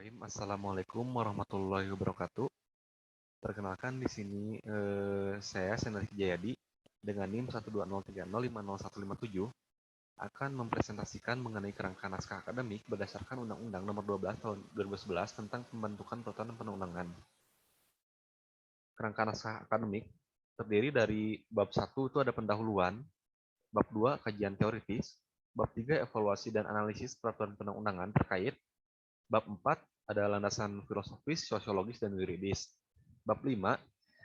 Bismillahirrahmanirrahim. Assalamualaikum warahmatullahi wabarakatuh. Perkenalkan di sini saya Senadi Jayadi dengan NIM 12030500157 akan mempresentasikan mengenai kerangka naskah akademik berdasarkan Undang-Undang Nomor 12 Tahun 2011 tentang pembentukan peraturan perundang-undangan. Kerangka naskah akademik terdiri dari bab 1 itu ada pendahuluan, bab 2 kajian teoritis, bab 3 evaluasi dan analisis peraturan perundang-undangan terkait, bab 4 ada landasan filosofis, sosiologis, dan yuridis. Bab 5,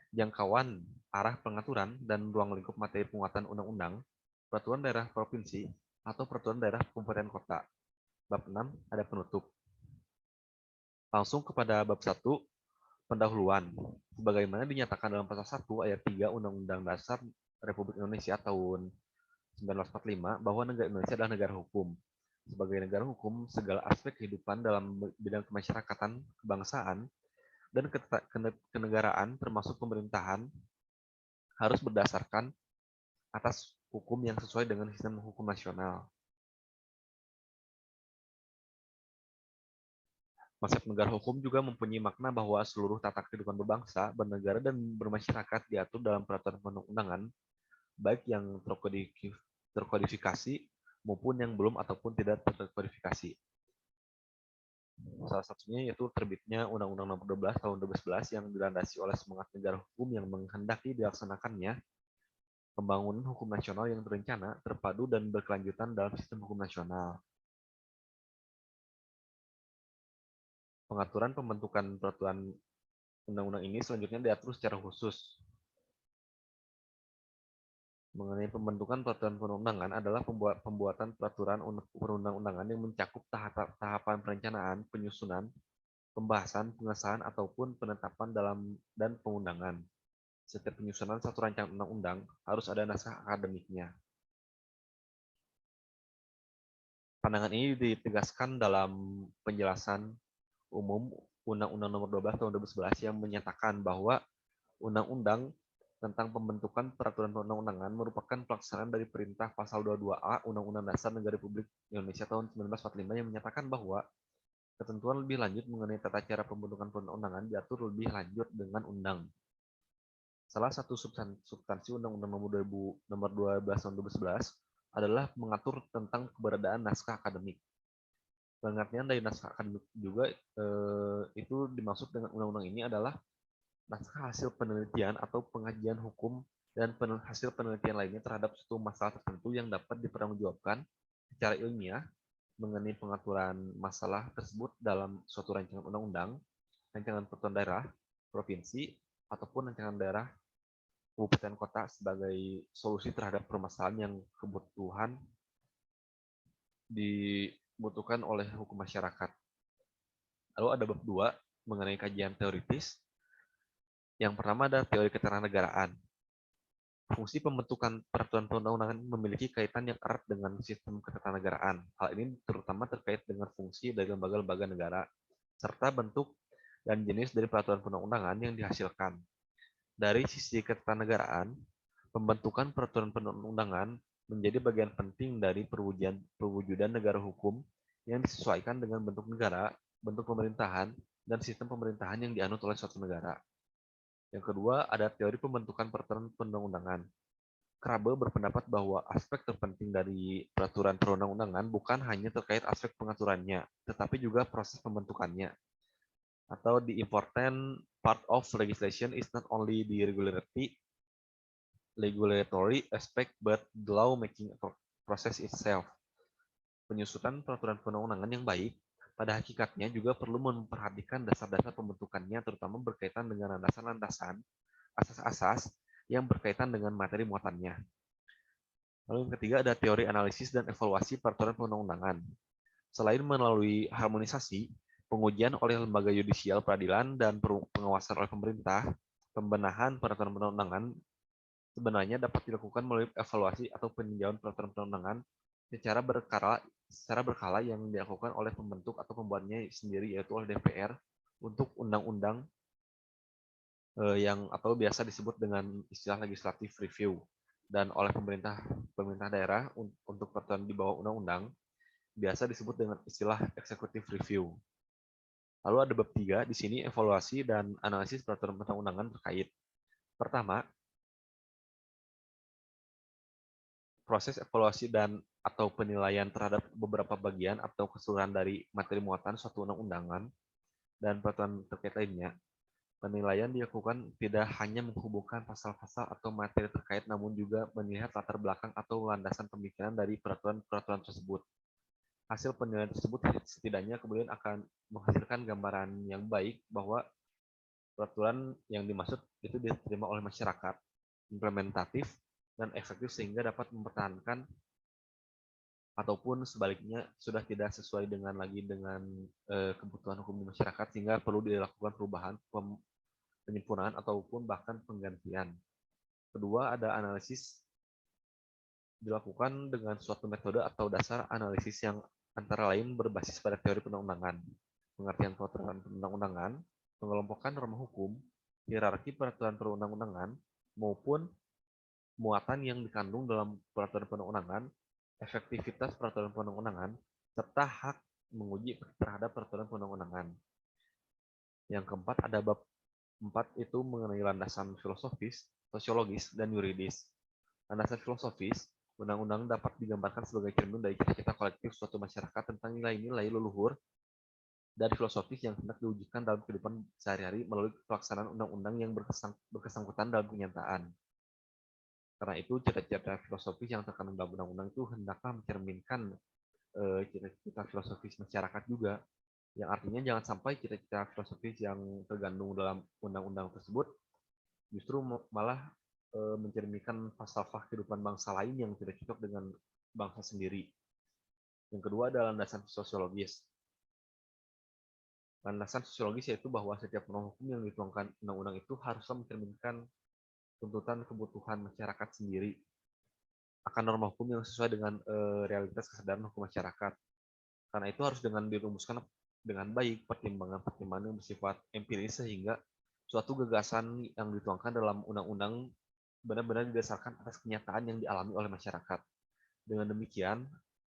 jangkauan, arah pengaturan, dan ruang lingkup materi penguatan undang-undang, peraturan daerah provinsi, atau peraturan daerah kabupaten kota. Bab 6, ada penutup. Langsung kepada bab 1, pendahuluan. Sebagaimana dinyatakan dalam pasal 1 ayat 3 Undang-Undang Dasar Republik Indonesia tahun 1945 bahwa negara Indonesia adalah negara hukum. Sebagai negara hukum, segala aspek kehidupan dalam bidang kemasyarakatan, kebangsaan, dan kenegaraan termasuk pemerintahan harus berdasarkan atas hukum yang sesuai dengan sistem hukum nasional. Konsep negara hukum juga mempunyai makna bahwa seluruh tata kehidupan berbangsa, bernegara, dan bermasyarakat diatur dalam peraturan perundang-undangan, baik yang terkodifikasi maupun yang belum ataupun tidak terkodifikasi. Salah satunya yaitu terbitnya Undang-Undang Nomor 12 Tahun 2011 yang dilandasi oleh semangat negara hukum yang menghendaki dilaksanakannya pembangunan hukum nasional yang terencana, terpadu, dan berkelanjutan dalam sistem hukum nasional. Pengaturan pembentukan peraturan undang-undang ini selanjutnya diatur secara khusus. Mengenai pembentukan peraturan perundangan adalah pembuatan peraturan perundang-undangan yang mencakup tahapan perencanaan, penyusunan, pembahasan, pengesahan, ataupun penetapan dan pengundangan. Setiap penyusunan satu rancangan undang-undang harus ada naskah akademiknya. Pandangan ini ditegaskan dalam penjelasan umum Undang-Undang Nomor 12 Tahun 2011 yang menyatakan bahwa undang-undang tentang pembentukan peraturan perundang-undangan merupakan pelaksanaan dari perintah pasal 22A Undang-Undang Dasar Negara Republik Indonesia tahun 1945 yang menyatakan bahwa ketentuan lebih lanjut mengenai tata cara pembentukan perundang-undangan diatur lebih lanjut dengan undang. Salah satu substansi Undang-Undang Nomor 12 Tahun 2011 adalah mengatur tentang keberadaan naskah akademik. Pengertian dari naskah akademik juga itu dimaksud dengan undang-undang ini adalah naskah hasil penelitian atau pengajian hukum dan hasil penelitian lainnya terhadap suatu masalah tertentu yang dapat dipertanggungjawabkan secara ilmiah mengenai pengaturan masalah tersebut dalam suatu rancangan undang-undang, rancangan peraturan daerah, provinsi, ataupun rancangan daerah kabupaten kota sebagai solusi terhadap permasalahan yang kebutuhan dibutuhkan oleh hukum masyarakat. Lalu ada bab 2 mengenai kajian teoritis. Yang pertama adalah teori ketatanegaraan. Fungsi pembentukan peraturan perundang-undangan memiliki kaitan yang erat dengan sistem ketatanegaraan. Hal ini terutama terkait dengan fungsi dari lembaga-lembaga negara, serta bentuk dan jenis dari peraturan perundang-undangan yang dihasilkan. Dari sisi ketatanegaraan, pembentukan peraturan perundang-undangan menjadi bagian penting dari perwujudan negara hukum yang disesuaikan dengan bentuk negara, bentuk pemerintahan, dan sistem pemerintahan yang dianut oleh suatu negara. Yang kedua, ada teori pembentukan peraturan perundang-undangan. Krabbe berpendapat bahwa aspek terpenting dari peraturan perundang-undangan bukan hanya terkait aspek pengaturannya, tetapi juga proses pembentukannya. Atau the important part of legislation is not only the regulatory aspect but the law-making process itself. Penyusunan peraturan perundang-undangan yang baik pada hakikatnya juga perlu memperhatikan dasar-dasar pembentukannya, terutama berkaitan dengan landasan-landasan, asas-asas yang berkaitan dengan materi muatannya. Lalu yang ketiga ada teori analisis dan evaluasi peraturan perundang-undangan. Selain melalui harmonisasi, pengujian oleh lembaga yudisial peradilan dan pengawasan oleh pemerintah, pembenahan peraturan perundang-undangan sebenarnya dapat dilakukan melalui evaluasi atau peninjauan peraturan perundang-undangan secara berkala yang dilakukan oleh pembentuk atau pembuatnya sendiri, yaitu oleh DPR untuk undang-undang yang atau biasa disebut dengan istilah legislative review, dan oleh pemerintah daerah untuk peraturan di bawah undang-undang biasa disebut dengan istilah executive review. Lalu ada bab 3, di sini evaluasi dan analisis peraturan perundang-undangan terkait. Pertama, proses evaluasi dan atau penilaian terhadap beberapa bagian atau keseluruhan dari materi muatan suatu undang-undangan dan peraturan terkait lainnya. Penilaian dilakukan tidak hanya menghubungkan pasal-pasal atau materi terkait, namun juga melihat latar belakang atau landasan pemikiran dari peraturan-peraturan tersebut. Hasil penilaian tersebut setidaknya kemudian akan menghasilkan gambaran yang baik bahwa peraturan yang dimaksud itu diterima oleh masyarakat, implementatif, dan efektif sehingga dapat mempertahankan ataupun sebaliknya sudah tidak sesuai dengan kebutuhan hukum di masyarakat sehingga perlu dilakukan perubahan, penyempurnaan ataupun bahkan penggantian. Kedua, ada analisis dilakukan dengan suatu metode atau dasar analisis yang antara lain berbasis pada teori perundang-undangan, pengertian peraturan perundang-undangan, pengelompokan norma hukum, hierarki peraturan perundang-undangan, maupun muatan yang dikandung dalam peraturan perundang-undangan, efektivitas peraturan perundang-undangan, serta hak menguji terhadap peraturan perundang-undangan. Yang keempat, ada bab 4 itu mengenai landasan filosofis, sosiologis, dan yuridis. Landasan filosofis, undang-undang dapat digambarkan sebagai cermin dari cita-cita kolektif suatu masyarakat tentang nilai-nilai leluhur dan filosofis yang hendak diwujudkan dalam kehidupan sehari-hari melalui pelaksanaan undang-undang yang berkesangkutan dalam kenyataan. Karena itu, cita-cita filosofis yang terkandung dalam undang-undang itu hendaklah mencerminkan cita-cita filosofis masyarakat juga, yang artinya jangan sampai cita-cita filosofis yang tergandung dalam undang-undang tersebut justru malah mencerminkan falsafah kehidupan bangsa lain yang tidak cocok dengan bangsa sendiri. Yang kedua adalah landasan sosiologis. Landasan sosiologis yaitu bahwa setiap norma hukum yang dituangkan undang-undang itu haruslah mencerminkan tuntutan kebutuhan masyarakat sendiri akan norma hukum yang sesuai dengan realitas kesadaran hukum masyarakat. Karena itu harus dengan dirumuskan dengan baik pertimbangan-pertimbangan yang bersifat empiris sehingga suatu gagasan yang dituangkan dalam undang-undang benar-benar didasarkan atas kenyataan yang dialami oleh masyarakat. Dengan demikian,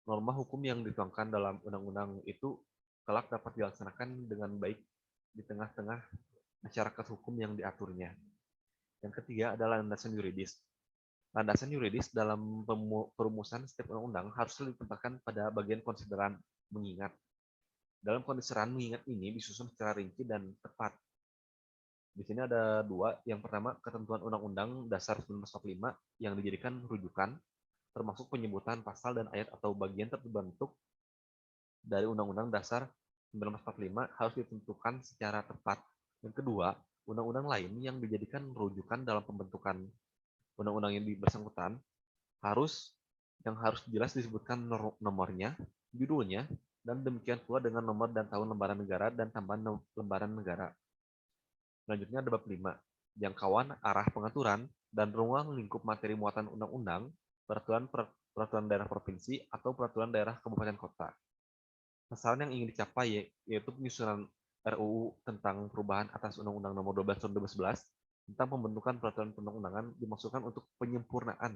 norma hukum yang dituangkan dalam undang-undang itu kelak dapat dilaksanakan dengan baik di tengah-tengah masyarakat hukum yang diaturnya. Yang ketiga adalah landasan yuridis. Landasan yuridis dalam perumusan setiap undang-undang haruslah ditempatkan pada bagian konsideran mengingat. Dalam konsideran mengingat ini disusun secara rinci dan tepat. Di sini ada dua. Yang pertama, ketentuan Undang-Undang Dasar 1945 yang dijadikan rujukan, termasuk penyebutan pasal dan ayat atau bagian terbentuk dari Undang-Undang Dasar 1945 harus ditentukan secara tepat. Yang kedua, undang-undang lain yang dijadikan rujukan dalam pembentukan undang-undang yang bersangkutan harus jelas disebutkan nomornya, judulnya, dan demikian pula dengan nomor dan tahun lembaran negara dan tambahan lembaran negara. Selanjutnya ada bab 5, jangkauan, arah pengaturan, dan ruang lingkup materi muatan undang-undang, peraturan daerah provinsi, atau peraturan daerah kabupaten kota. Sasaran yang ingin dicapai yaitu penyusunan RUU tentang perubahan atas Undang-Undang Nomor 12 Tahun 2011 tentang pembentukan peraturan perundang-undangan dimaksudkan untuk penyempurnaan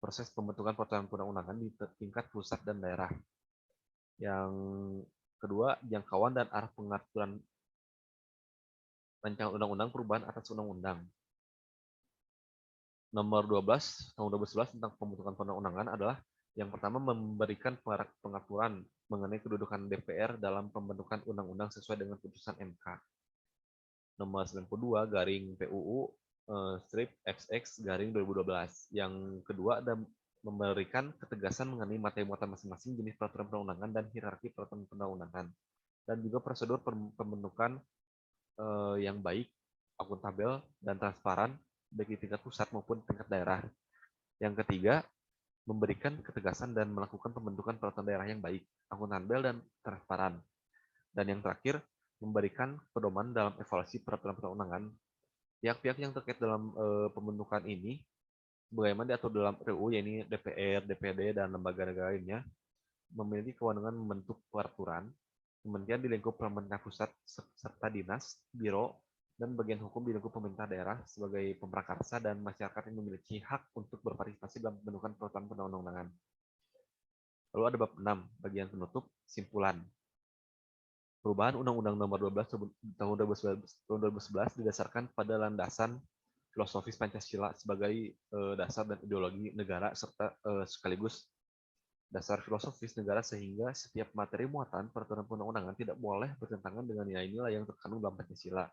proses pembentukan peraturan perundang-undangan di tingkat pusat dan daerah. Yang kedua, jangkauan dan arah pengaturan rancangan undang-undang perubahan atas undang-undang Nomor 12 Tahun 2011 tentang pembentukan perundang-undangan adalah yang pertama memberikan pengaturan mengenai kedudukan DPR dalam pembentukan undang-undang sesuai dengan putusan MK. Nomor 92 garing PUU strip XX garing 2012. Yang kedua ada memberikan ketegasan mengenai materi muatan masing-masing jenis peraturan perundang-undangan dan hierarki peraturan perundang-undangan dan juga prosedur pembentukan yang baik, akuntabel, dan transparan baik di tingkat pusat maupun tingkat daerah. Yang ketiga, memberikan ketegasan dan melakukan pembentukan peraturan daerah yang baik, akuntabel, dan transparan. Dan yang terakhir, memberikan pedoman dalam evaluasi peraturan perundang-undangan. Pihak-pihak yang terkait dalam pembentukan ini, bagaimana diatur dalam RUU, yaitu DPR, DPD, dan lembaga negara lainnya, memiliki kewenangan membentuk peraturan, kementerian di lingkup pemerintah pusat serta dinas, biro, dan bagian hukum di lingkup pemerintah daerah sebagai pemrakarsa dan masyarakat yang memiliki hak untuk berpartisipasi dalam pembentukan peraturan perundang-undangan. Lalu ada bab 6, bagian penutup, simpulan. Perubahan Undang-Undang Nomor 12 Tahun 2011 didasarkan pada landasan filosofis Pancasila sebagai dasar dan ideologi negara serta sekaligus dasar filosofis negara sehingga setiap materi muatan peraturan perundang-undangan tidak boleh bertentangan dengan nilai-nilai yang terkandung dalam Pancasila.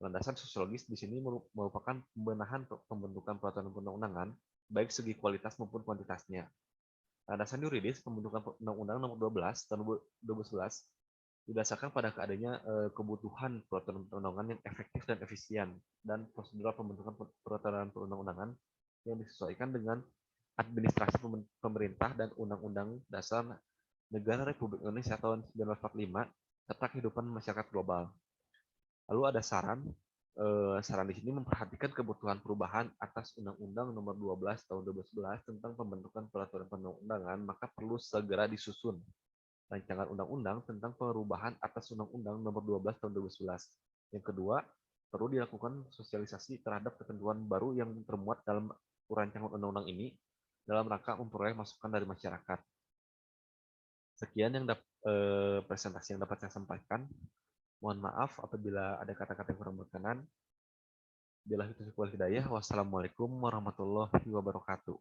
Landasan sosiologis di sini merupakan pembenahan pembentukan peraturan perundang-undangan baik segi kualitas maupun kuantitasnya. Landasan yuridis pembentukan Undang-Undang Nomor 12 Tahun 2011 didasarkan pada keadanya kebutuhan peraturan perundang-undangan yang efektif dan efisien dan prosedural pembentukan peraturan perundang-undangan yang disesuaikan dengan administrasi pemerintah dan Undang-Undang Dasar Negara Republik Indonesia tahun 1945 serta kehidupan masyarakat global. Lalu ada saran di sini memperhatikan kebutuhan perubahan atas Undang-Undang Nomor 12 Tahun 2011 tentang pembentukan peraturan perundang-undangan, maka perlu segera disusun rancangan undang-undang tentang perubahan atas Undang-Undang Nomor 12 Tahun 2011. Yang kedua, perlu dilakukan sosialisasi terhadap ketentuan baru yang termuat dalam rancangan undang-undang ini dalam rangka memperoleh masukan dari masyarakat. Sekian yang presentasi yang dapat saya sampaikan. Mohon maaf apabila ada kata-kata yang kurang berkenan. Billahi taufiq wal hidayah. Wassalamualaikum warahmatullahi wabarakatuh.